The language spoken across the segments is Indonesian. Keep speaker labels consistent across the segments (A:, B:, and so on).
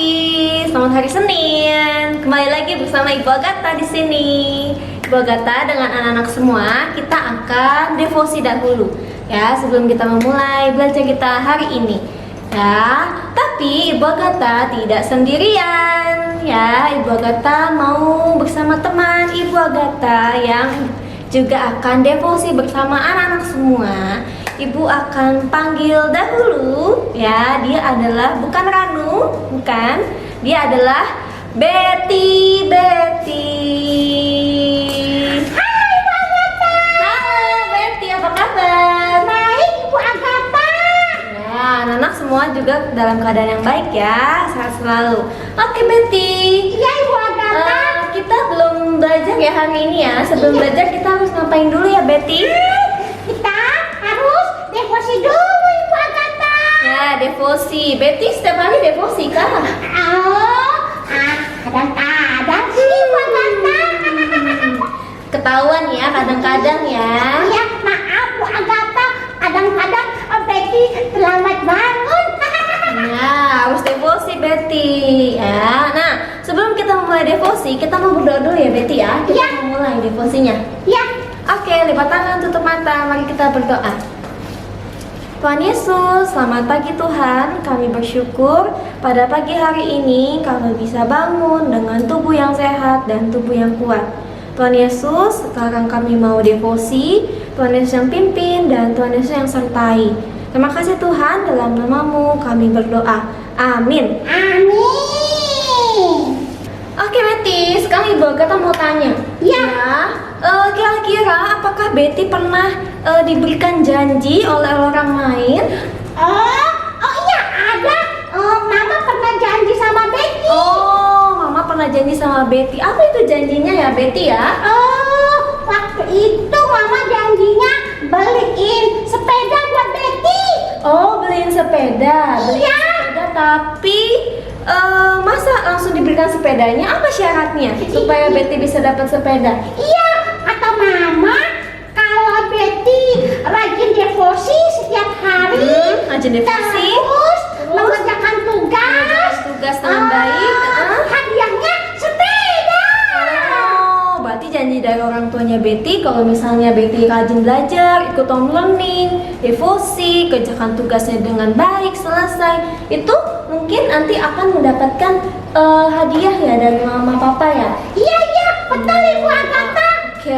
A: selamat hari Senin. Kembali lagi bersama Ibu Agatha di sini. Ibu Agatha dengan anak-anak semua, kita akan devosi dahulu ya sebelum kita memulai belajar kita hari ini. Ya, tapi Ibu Agatha tidak sendirian. Ya, Ibu Agatha mau bersama teman Ibu Agatha yang juga akan devosi bersama anak-anak semua. Ibu akan panggil dahulu ya, dia adalah bukan Ranu, bukan. Dia adalah Betty.
B: Hai Ibu Agatha.
A: Halo Betty, apa kabar?
B: Baik Ibu Agatha.
A: Ya, anak-anak semua juga dalam keadaan yang baik ya, sehat selalu. Oke Betty.
B: Iya Ibu Agatha.
A: Kita belum belajar ya hari ini ya. Sebelum belajar kita harus ngapain dulu ya Betty?
B: Kita harus devosi dulu Ibu Agatha.
A: Ya, devosi. Betty setiap hari devosi kah?
B: Kadang-kadang sih Ibu Agatha.
A: Ketahuan ya, kadang-kadang ya.
B: Iya, maaf Bu Agatha. Kadang-kadang Betty terlambat bangun.
A: Ya, harus devosi Betty ya. Nah, sebelum kita memulai devosi, kita mau berdoa dulu ya Betty ya. Kita
B: Ya.
A: mau mulai devosinya.
B: Ya,
A: Oke, lipat tangan, tutup mata. Mari kita berdoa. Tuhan Yesus, selamat pagi Tuhan. Kami bersyukur pada pagi hari ini kami bisa bangun dengan tubuh yang sehat dan tubuh yang kuat. Tuhan Yesus, sekarang kami mau devosi. Tuhan Yesus yang pimpin dan Tuhan Yesus yang sertai. Terima kasih Tuhan, dalam nama-Mu kami berdoa. Amin.
B: amin.
A: Oke Betty, sekarang Ibu Agatha mau tanya.
B: Ya.
A: Kira-kira apakah Betty pernah diberikan janji oleh orang lain?
B: Oh iya ada. Mama pernah janji sama Betty.
A: Oh, Mama pernah janji sama Betty. Apa itu janjinya ya Betty ya?
B: Waktu itu Mama janjinya beliin sepeda buat Betty.
A: Oh, beliin sepeda.
B: Iya.
A: Tapi masa langsung diberikan sepedanya? Apa syaratnya supaya Betty bisa dapat sepeda?
B: Iya, kata Mama kalau Betty rajin devosi setiap hari,
A: Rajin devosi.
B: terus mengerjakan tugas
A: dengan baik.
B: hadiahnya sepeda.
A: Oh, berarti janji dari orang tuanya Betty kalau misalnya Betty rajin belajar, ikut home learning, devosi, kerjakan tugasnya dengan baik, selesai, itu mungkin nanti akan mendapatkan hadiah ya dari mama papa ya.
B: Iya, betul Ibu Agatha.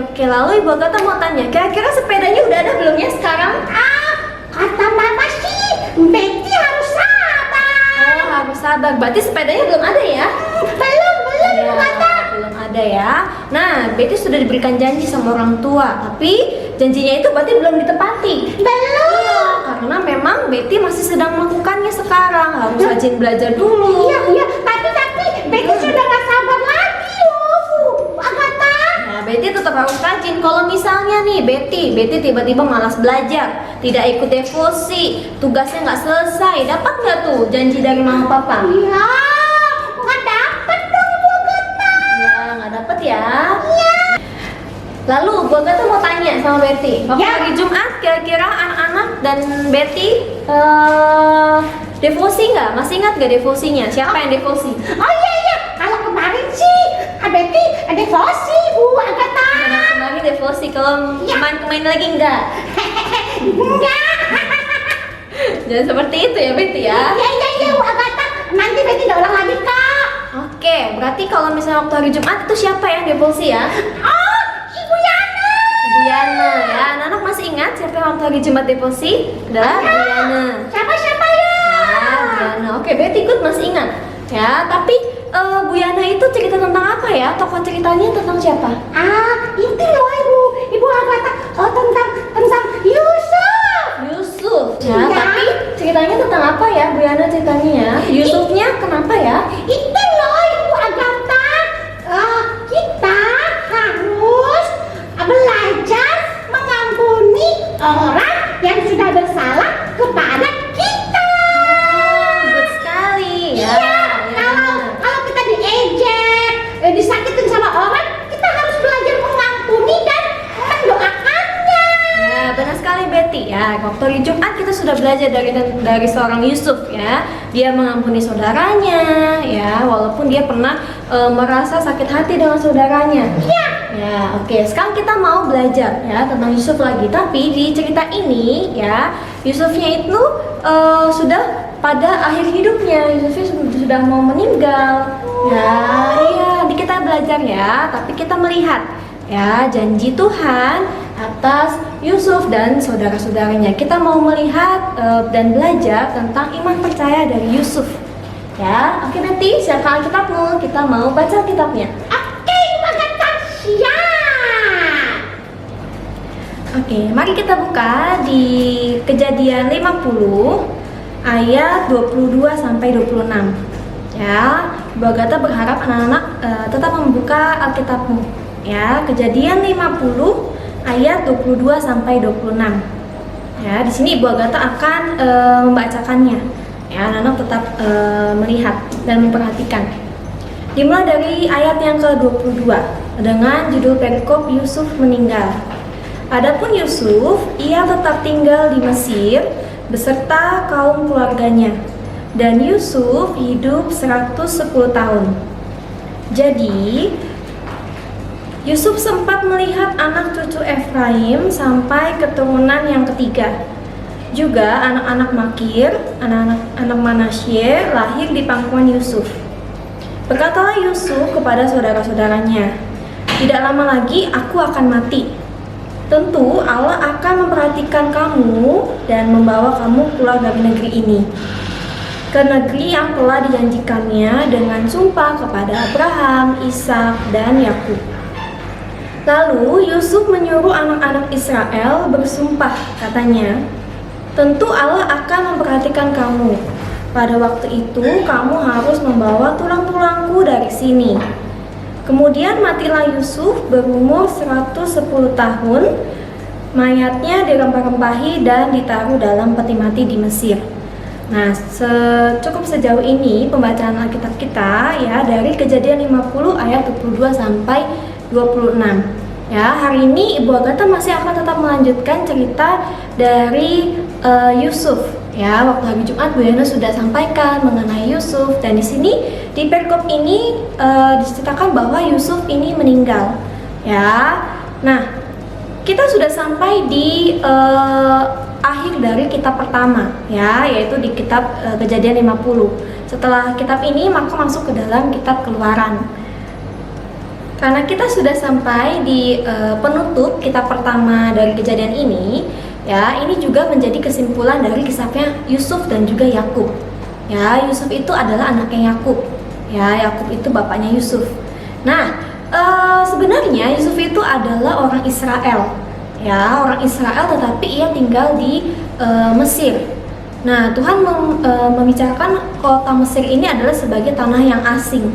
A: Oke, lalu Ibu Agatha mau tanya, kira-kira sepedanya udah ada belum ya sekarang?
B: Kata Mama sih Betty harus sabar.
A: Oh, harus sabar. Berarti sepedanya belum ada ya?
B: Belum Ibu
A: Ya,
B: Agatha.
A: belum ada ya. Nah, Betty sudah diberikan janji sama orang tua, tapi janjinya itu berarti belum ditepati.
B: Belum.
A: Karena memang Betty masih sedang melakukannya sekarang, harus rajin belajar dulu.
B: Iya, tapi Betty sudah gak sabar lagi loh Bu Agatha.
A: Nah, Betty tetap harus rajin. Kalau misalnya nih Betty tiba-tiba malas belajar, tidak ikut devosi, tugasnya nggak selesai, dapat nggak tuh janji dari mama papa?
B: Iya, nggak dapet dong Bu Agatha.
A: Ya, nggak dapet ya.
B: Iya.
A: Lalu Bu Agatha mau tanya sama Betty, waktu
B: Ya.
A: hari Jumat kira-kira anak-anak dan Betty devosi nggak? Masih ingat nggak devosinya? Siapa yang devosi?
B: Oh iya, kalau kemarin sih Betty devosi Bu Agatha.
A: Kemarin devosi, kalau
B: Ya.
A: kemarin lagi enggak?
B: Enggak.
A: Jangan seperti itu ya Betty ya.
B: Iya Bu Agatha. Nanti Betty udah ulang lagi Kak.
A: Oke, berarti kalau misalnya waktu hari Jumat itu siapa yang devosi ya?
B: Oh, Ibu Yana.
A: Ibu Yana ya. Anak-anak masih ingat siapa yang waktu hari Jumat devosi? Adalah Bu Yana.
B: Siapa ya?
A: Ya, Bu Yana. Oke, Betty ikut masih ingat. Ya, tapi Bu Yana itu cerita tentang apa ya? Tokoh ceritanya tentang siapa?
B: Itu loh Ibu Agatha. Oh, tentang Yusuf.
A: Yusuf. Ya,
B: Ya.
A: tapi ceritanya tentang apa ya Bu Yana ceritanya ya? Yusufnya kenapa ya?
B: Itu loh Ibu Agatha. Kita harus belajar mengampuni orang yang sudah bersalah kepada kita.
A: Good sekali ya.
B: Iya,
A: Ya.
B: kalau kita diejek, disakitin sama orang, kita harus belajar mengampuni dan mendoakannya.
A: Ya, benar sekali Betty ya. Waktu hari Jumat kita sudah belajar dari seorang Yusuf ya. Dia mengampuni saudaranya, ya, walaupun dia pernah merasa sakit hati dengan saudaranya.
B: Iya.
A: Ya, oke. Sekarang kita mau belajar ya tentang Yusuf lagi. Tapi di cerita ini, ya, Yusufnya itu sudah pada akhir hidupnya. Yusufnya sudah mau meninggal. Ya, iya. Kita belajar ya. Tapi kita melihat ya janji Tuhan atas Yusuf dan saudara-saudaranya. Kita mau melihat dan belajar tentang iman percaya dari Yusuf. Ya, oke, nanti siapkan Alkitabmu. Kita mau baca kitabnya.
B: Oke, Bagatah siap.
A: Oke, mari kita buka di Kejadian 50 ayat 22 sampai 26. Ya, Ibu Agatha berharap anak-anak tetap membuka Alkitabmu. Ya, Kejadian 50 ayat 22 sampai 26. Ya, di sini Ibu Agatha akan membacakannya. Ya, anak-anak tetap melihat dan memperhatikan. Dimulai dari ayat yang ke-22 dengan judul perikop Yusuf meninggal. Adapun Yusuf, ia tetap tinggal di Mesir beserta kaum keluarganya. Dan Yusuf hidup 110 tahun. Jadi, Yusuf sempat melihat anak cucu Efraim sampai keturunan yang ketiga. Juga anak-anak Makir, anak-anak Manasye lahir di pangkuan Yusuf. Berkatalah Yusuf kepada saudara-saudaranya, "Tidak lama lagi aku akan mati. Tentu Allah akan memperhatikan kamu dan membawa kamu keluar dari negeri ini, ke negeri yang telah dijanjikannya dengan sumpah kepada Abraham, Ishak, dan Yakub." Lalu Yusuf menyuruh anak-anak Israel bersumpah, katanya, "Tentu Allah akan memperhatikan kamu. Pada waktu itu kamu harus membawa tulang-tulangku dari sini." Kemudian matilah Yusuf berumur 110 tahun. Mayatnya dirempah-rempahi dan ditaruh dalam peti mati di Mesir. Nah, cukup sejauh ini pembacaan Alkitab kita ya dari Kejadian 50 ayat 22 sampai 26. Ya, hari ini Ibu Agatha masih akan tetap melanjutkan cerita dari Yusuf. Ya, waktu hari Jumat Bu Yana sudah sampaikan mengenai Yusuf, dan di sini di perikop ini diceritakan bahwa Yusuf ini meninggal. Ya, nah kita sudah sampai di akhir dari kitab pertama, ya, yaitu di kitab Kejadian 50. Setelah kitab ini maka masuk ke dalam kitab Keluaran. Karena kita sudah sampai di penutup kitab pertama dari Kejadian ini. Ya, ini juga menjadi kesimpulan dari kisahnya Yusuf dan juga Yakub. Ya, Yusuf itu adalah anaknya Yakub. Ya, Yakub itu bapaknya Yusuf. Nah, sebenarnya Yusuf itu adalah orang Israel. Ya, orang Israel tetapi ia tinggal di Mesir. Nah, Tuhan membicarakan kota Mesir ini adalah sebagai tanah yang asing.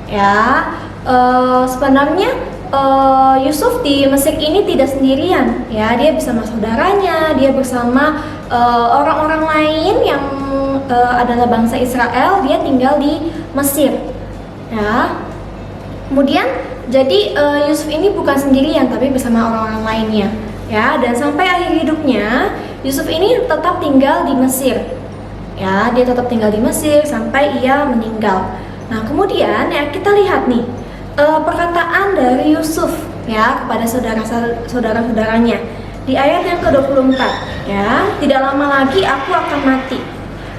A: Ya, sebenarnya Yusuf di Mesir ini tidak sendirian, ya, dia bersama saudaranya, dia bersama orang-orang lain yang adalah bangsa Israel, dia tinggal di Mesir, ya. Kemudian jadi Yusuf ini bukan sendirian tapi bersama orang-orang lainnya, ya, dan sampai akhir hidupnya Yusuf ini tetap tinggal di Mesir, ya, dia tetap tinggal di Mesir sampai ia meninggal. Nah, kemudian ya kita lihat nih perkataan dari Yusuf ya kepada saudara-saudaranya di ayat yang ke-24, ya, "Tidak lama lagi aku akan mati.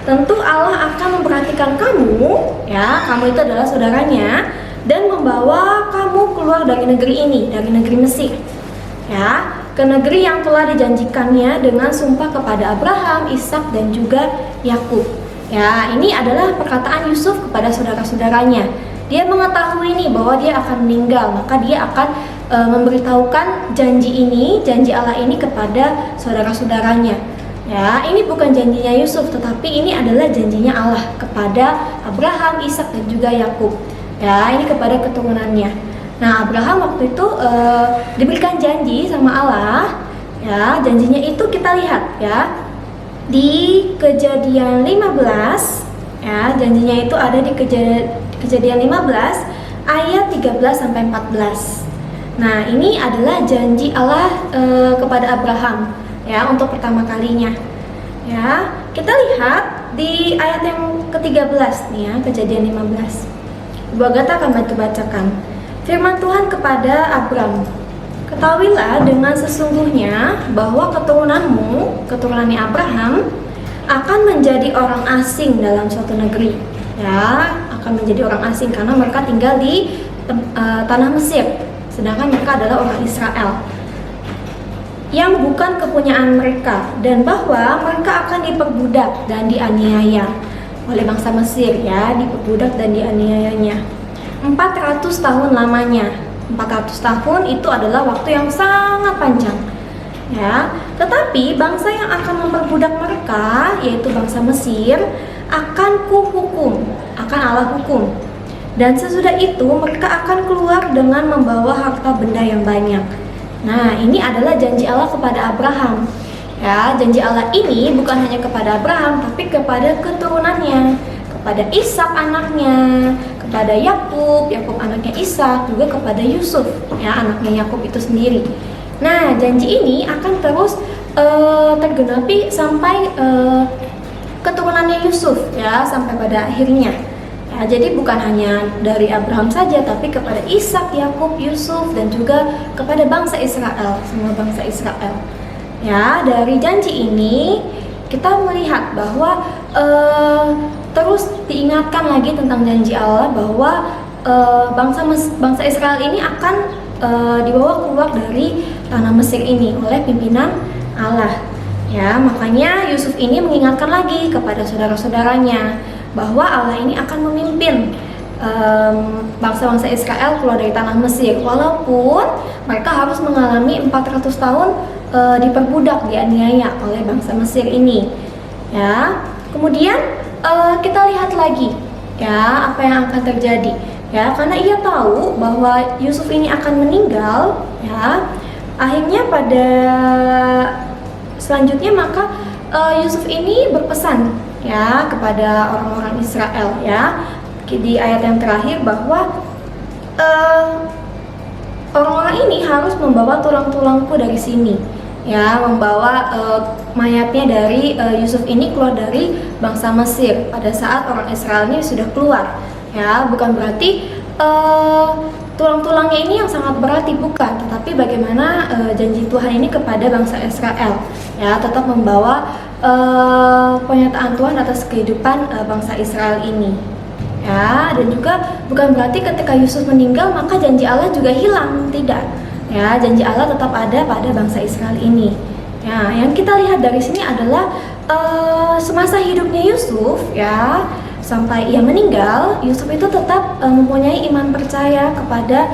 A: Tentu Allah akan memperhatikan kamu," ya, kamu itu adalah saudaranya, "dan membawa kamu keluar dari negeri ini, dari negeri Mesir, ya, ke negeri yang telah dijanjikannya dengan sumpah kepada Abraham, Ishak, dan juga Yakub." Ya, ini adalah perkataan Yusuf kepada saudara-saudaranya. Dia mengetahui nih bahwa dia akan meninggal, maka dia akan memberitahukan janji ini, janji Allah ini kepada saudara-saudaranya. Ya, ini bukan janjinya Yusuf, tetapi ini adalah janjinya Allah kepada Abraham, Ishak, dan juga Yakub. Ya, ini kepada keturunannya. Nah, Abraham waktu itu diberikan janji sama Allah. Ya, janjinya itu kita lihat ya di Kejadian 15. Ya, janjinya itu ada di Kejadian 15 ayat 13 sampai 14. Nah, ini adalah janji Allah kepada Abraham ya untuk pertama kalinya. Ya, kita lihat di ayat yang ke-13 nih ya, Kejadian 15. Ibu Agatha akan bantu bacakan. Firman Tuhan kepada Abram, ketahuilah dengan sesungguhnya bahwa keturunannya Abraham, akan menjadi orang asing dalam suatu negeri. Ya, akan menjadi orang asing karena mereka tinggal di tanah Mesir, sedangkan mereka adalah orang Israel yang bukan kepunyaan mereka, dan bahwa mereka akan diperbudak dan dianiaya oleh bangsa Mesir, ya, diperbudak dan dianiayanya 400 tahun lamanya. 400 tahun itu adalah waktu yang sangat panjang, ya. Tetapi bangsa yang akan memperbudak mereka, yaitu bangsa Mesir, akan kuhukum, akan Allah hukum. Dan sesudah itu mereka akan keluar dengan membawa harta benda yang banyak. Nah, ini adalah janji Allah kepada Abraham. Ya, janji Allah ini bukan hanya kepada Abraham, tapi kepada keturunannya, kepada Ishak anaknya, kepada Yakub anaknya Ishak, juga kepada Yusuf, ya, anaknya Yakub itu sendiri. Nah, janji ini akan terus tergenapi sampai keturunannya Yusuf, ya, sampai pada akhirnya. Ya, jadi bukan hanya dari Abraham saja, tapi kepada Ishak, Yakub, Yusuf, dan juga kepada bangsa Israel, semua bangsa Israel. Ya, dari janji ini kita melihat bahwa terus diingatkan lagi tentang janji Allah bahwa bangsa Israel ini akan dibawa keluar dari tanah Mesir ini oleh pimpinan Allah. Ya, makanya Yusuf ini mengingatkan lagi kepada saudara-saudaranya bahwa Allah ini akan memimpin bangsa-bangsa Israel keluar dari tanah Mesir, walaupun mereka harus mengalami 400 tahun diperbudak, dianiaya oleh bangsa Mesir ini. Ya, kemudian kita lihat lagi, ya, apa yang akan terjadi. Ya, karena ia tahu bahwa Yusuf ini akan meninggal, ya, akhirnya pada selanjutnya maka Yusuf ini berpesan, ya, kepada orang-orang Israel, ya, di ayat yang terakhir bahwa orang-orang ini harus membawa tulang-tulangku dari sini, ya, membawa mayatnya dari Yusuf ini keluar dari bangsa Mesir pada saat orang Israel ini sudah keluar. Ya, bukan berarti tulang-tulangnya ini yang sangat berarti, bukan, tetapi bagaimana janji Tuhan ini kepada bangsa Israel, ya, tetap membawa pernyataan Tuhan atas kehidupan bangsa Israel ini, ya. Dan juga bukan berarti ketika Yusuf meninggal maka janji Allah juga hilang, tidak, ya, janji Allah tetap ada pada bangsa Israel ini. Ya, yang kita lihat dari sini adalah semasa hidupnya Yusuf, ya, sampai ia meninggal, Yusuf itu tetap mempunyai iman percaya kepada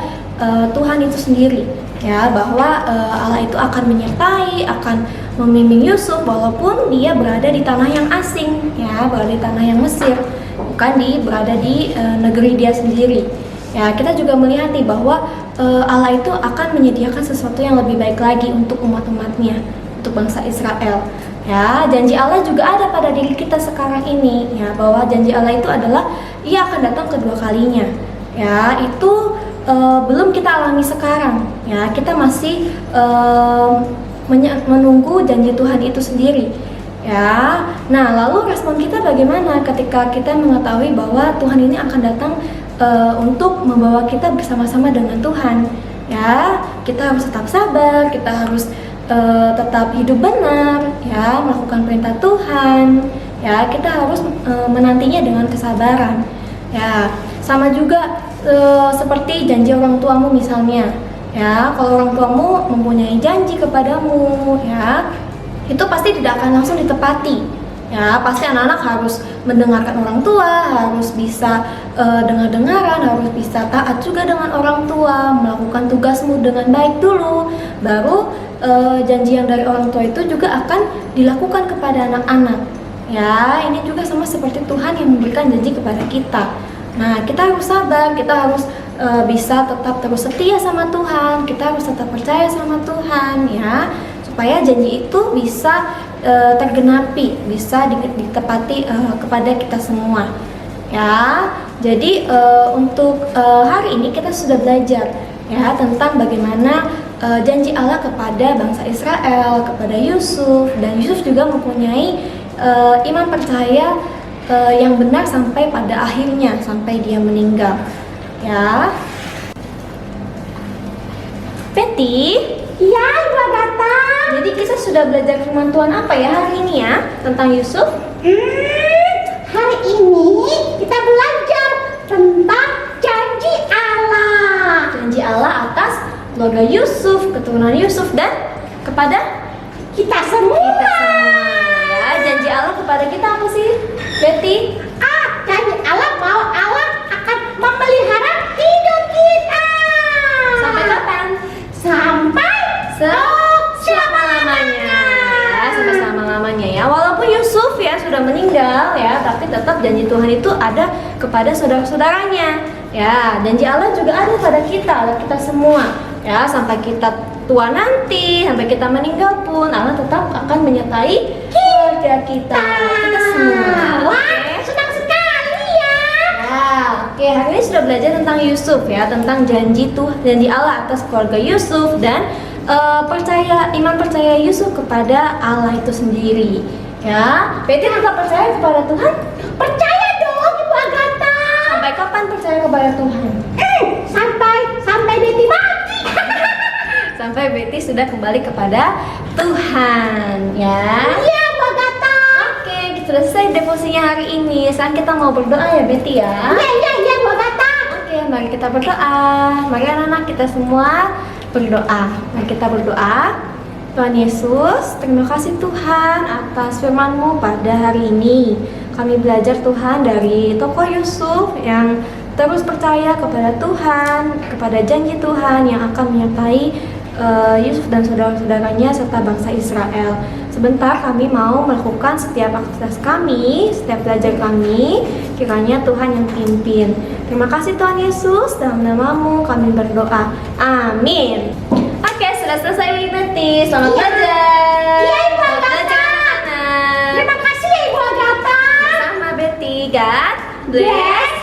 A: Tuhan itu sendiri, ya, bahwa Allah itu akan menyertai, akan membimbing Yusuf walaupun dia berada di tanah yang asing, ya, berada di tanah yang Mesir, bukan berada di negeri dia sendiri. Ya, kita juga melihat nih bahwa Allah itu akan menyediakan sesuatu yang lebih baik lagi untuk umat-umatnya, untuk bangsa Israel. Ya, janji Allah juga ada pada diri kita sekarang ini, ya, bahwa janji Allah itu adalah Ia akan datang kedua kalinya. Ya, itu belum kita alami sekarang. Ya, kita masih menunggu janji Tuhan itu sendiri. Ya, nah, lalu respon kita bagaimana ketika kita mengetahui bahwa Tuhan ini akan datang untuk membawa kita bersama-sama dengan Tuhan? Ya, kita harus tetap sabar, kita harus tetap hidup benar, ya, melakukan perintah Tuhan, ya, kita harus menantinya dengan kesabaran, ya. Sama juga seperti janji orang tuamu misalnya, ya, kalau orang tuamu mempunyai janji kepadamu, ya, itu pasti tidak akan langsung ditepati, ya, pasti anak-anak harus mendengarkan orang tua, harus bisa dengar-dengaran, harus bisa taat juga dengan orang tua, melakukan tugasmu dengan baik dulu, baru janji yang dari orang tua itu juga akan dilakukan kepada anak-anak. Ya, ini juga sama seperti Tuhan yang memberikan janji kepada kita. Nah, kita harus sabar, kita harus bisa tetap terus setia sama Tuhan, kita harus tetap percaya sama Tuhan, ya, supaya janji itu bisa tergenapi, bisa ditepati kepada kita semua. Ya, jadi untuk hari ini kita sudah belajar, ya, tentang bagaimana janji Allah kepada bangsa Israel, kepada Yusuf, dan Yusuf juga mempunyai iman percaya yang benar sampai pada akhirnya, sampai dia meninggal. Ya. Betty,
B: Iya, Ibu Agatha.
A: jadi kita sudah belajar firman Tuhan apa ya hari ini ya tentang Yusuf?
B: Hari ini kita belajar tentang janji Allah.
A: Janji Allah atas keluarga Yusuf, keturunan Yusuf dan kepada
B: Kita semua.
A: kita semua. Ya, janji Allah kepada kita apa sih, Betty?
B: Janji Allah bahwa Allah akan memelihara hidup kita.
A: Sampai kapan?
B: Sampai
A: Selama-lamanya. Ya, sampai selama-lamanya ya. Walaupun Yusuf ya sudah meninggal ya, tapi tetap janji Tuhan itu ada kepada saudara-saudaranya. Ya, janji Allah juga ada pada kita semua. Ya, sampai kita tua nanti, sampai kita meninggal pun Allah tetap akan menyertai keluarga kita semua.
B: Wah,
A: Oke.
B: senang sekali ya.
A: Oke, hari ini sudah belajar tentang Yusuf ya, tentang janji Allah atas keluarga Yusuf dan iman percaya Yusuf kepada Allah itu sendiri. Ya, Betty tetap percaya kepada Tuhan?
B: Percaya dong, Ibu Agatha.
A: Sampai kapan percaya kepada Tuhan?
B: Sampai Betty mati.
A: Sampai Betty sudah kembali kepada Tuhan, ya.
B: Iya, Ibu Agatha.
A: Oke, selesai devosinya hari ini. Sekarang kita mau berdoa ya, Betty ya.
B: Iya, Ibu Agatha.
A: Oke, mari kita berdoa. Mari anak-anak kita semua berdoa. Mari kita berdoa. Tuhan Yesus, terima kasih Tuhan atas firman-Mu pada hari ini. Kami belajar Tuhan dari tokoh Yusuf yang terus percaya kepada Tuhan, kepada janji Tuhan yang akan menyertai Yusuf dan saudara-saudaranya serta bangsa Israel. Sebentar kami mau melakukan setiap aktivitas kami, setiap belajar kami, kiranya Tuhan yang pimpin. Terima kasih Tuhan Yesus, dalam nama-Mu kami berdoa. Amin. Oke, sudah selesai Betty. Selamat
B: Iya.
A: belajar.
B: Iya, Ibu
A: Selamat
B: Agatha.
A: belajar anak-anak.
B: Terima kasih ya, Ibu Agatha.
A: Sama Betty. God
B: Bless